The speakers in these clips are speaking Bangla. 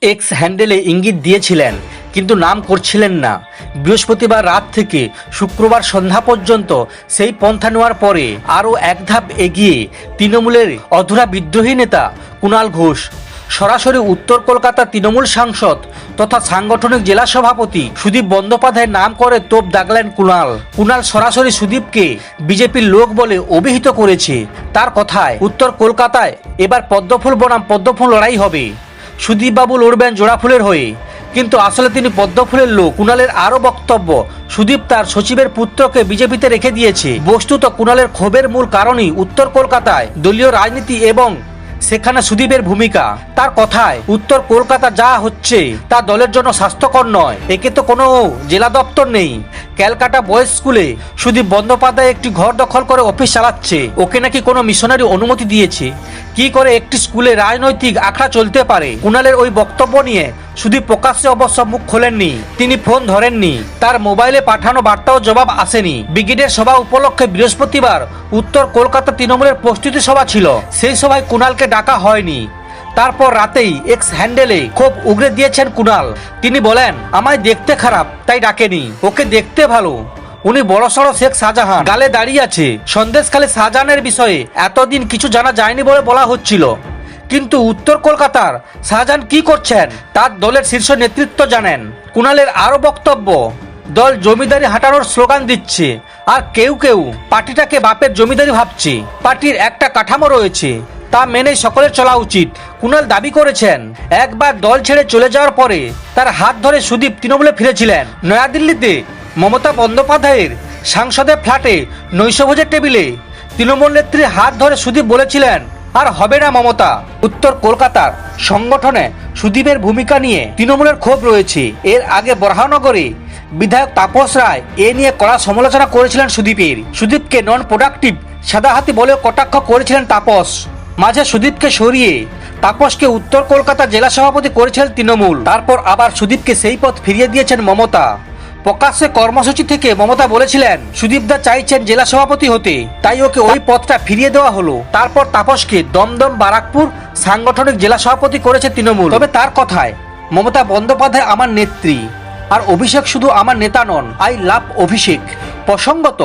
এক্স হ্যান্ডেলে ইঙ্গিত দিয়েছিলেন কিন্তু নাম করছিলেন না। বৃহস্পতিবার রাত থেকে শুক্রবার সন্ধ্যা পর্যন্ত সেই পন্থা নেওয়ার পরে আরও এক ধাপ এগিয়ে তৃণমূলের অধুরা বিদ্রোহী নেতা কুণাল ঘোষ সরাসরি উত্তর কলকাতা তৃণমূল সাংসদ তথা সাংগঠনিক জেলা সভাপতি সুদীপ বন্দ্যোপাধ্যায়ের নাম করে তোপ দাগলেন কুণাল সরাসরি সুদীপকে বিজেপির লোক বলে অভিহিত করেছে। তার কথায় উত্তর কলকাতায় এবার পদ্মফুল বনাম পদ্মফুল লড়াই হবে। সুদীপবাবু লড়বেন জোড়া ফুলের হয়ে, কিন্তু আসলে তিনি পদ্মফুলের লোক। কুণালের আরও বক্তব্য, সুদীপ তার সচিবের পুত্রকে বিজেপিতে রেখে দিয়েছে। বস্তুত কুণালের ক্ষোভের মূল কারণই উত্তর কলকাতায় দলীয় রাজনীতি এবং সেখানে সুদীপের ভূমিকা। তার কথায় উত্তর কলকাতা যা হচ্ছে তা দলের জন্য স্বাস্থ্যকর নয়। একে তো কোনো জেলা দপ্তর নেই। ক্যালকাটা বয়েজ স্কুলে সুদীপ বন্দ্যোপাধ্যায় একটি ঘর দখল করে অফিস চালাচ্ছে। ওকে নাকি কোনো মিশনারি অনুমতি দিয়েছে। কি করে একটি স্কুলে রাজনৈতিক আখড়া চলতে পারে? কুণালের ওই বক্তব্য নিয়ে সুদীপ প্রকাশ্যে অবশ্য মুখ খোলেননি। তিনি ফোন ধরেননি, তার মোবাইলে পাঠানো বার্তাও জবাব আসেনি। ব্রিগেডের সভা উপলক্ষে বৃহস্পতিবার উত্তর কলকাতা তৃণমূলের প্রস্তুতি সভা ছিল। সেই সভায় কুণালকে ডাকা হয়নি। তারপর রাতেই এক্স হ্যান্ডেলে খুব উগরে দিয়েছেন কুণাল। তিনি বলেন, আমায় দেখতে খারাপ তাই ডাকেনি, ওকে দেখতে ভালো। উনি বড়সড় শেখ শাহজাহান গালে দাঁড়িয়ে আছে। সন্দেশখালী শাহজাহানের বিষয়ে এতদিন কিছু জানা যায়নি বলে বলা হচ্ছিল, কিন্তু উত্তর কলকাতার শাহজাহান কি করছেন তার দলের শীর্ষ নেতৃত্ব জানেন। কুণালের আরও বক্তব্য, দল জমিদারি হাঁটানোর স্লোগান দিচ্ছে আর কেউ কেউ পার্টিটাকে বাপের জমিদারি ভাবছে। পার্টির একটা কাঠামো রয়েছে, তা মেনেই সকলের চলা উচিত। কুণাল দাবি করেছেন, একবার দল ছেড়ে চলে যাওয়ার পরে তার হাত ধরে সুদীপ তৃণমূলে ফিরেছিলেন। নয়াদিল্লিতে মমতা বন্দ্যোপাধ্যায়ের সাংসদের ফ্ল্যাটে নৈশভোজের টেবিলে তৃণমূল নেত্রীর হাত ধরে সুদীপ বলেছিলেন, আর হবে না মমতা। উত্তর কলকাতার সংগঠনে সুদীপের ভূমিকা নিয়ে তৃণমূলের ক্ষোভ রয়েছে। এর আগে বরাহনগরে বিধায়ক তাপস রায় এ নিয়ে কড়া সমালোচনা করেছিলেন সুদীপের। সুদীপকে নন প্রোডাক্টিভ সাদাহাতি বলেও কটাক্ষ করেছিলেন তাপস। মাঝে সুদীপকে সরিয়ে তাপসকে উত্তর কলকাতা জেলা সভাপতি করেছিলেন তৃণমূল। তারপর আবার সুদীপকে সেই পদ ফিরিয়ে দিয়েছেন মমতা। প্রকাশ্যে কর্মসূচি থেকে মমতা বলেছিলেন, সুদীপদা চাইছেন জেলা সভাপতি হতে, তাই ওকে ওই পদটা ফিরিয়ে দেওয়া হলো। তারপর তাপসকে দমদম বারাকপুর সাংগঠনিক জেলা সভাপতি করেছে তৃণমূল। তবে তার কথায়, মমতা বন্দ্যোপাধ্যায় আমার নেত্রী, আর অভিষেক শুধু আমার নেতা নন, আই লাভ অভিষেক। প্রসঙ্গত,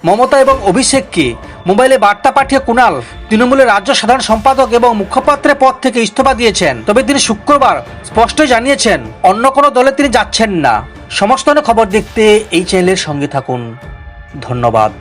মমতা এবং অভিষেককে মোবাইলে বার্তা পাঠিয়ে কুণাল তৃণমূলের রাজ্য সাধারণ সম্পাদক এবং মুখপাত্রের পদ থেকে ইস্তফা দিয়েছেন। তবে তিনি শুক্রবার স্পষ্টই জানিয়েছেন, অন্য কোনো দলে তিনি যাচ্ছেন না। সমস্ত খবর দেখতে এই চ্যানেলের সঙ্গে থাকুন। ধন্যবাদ।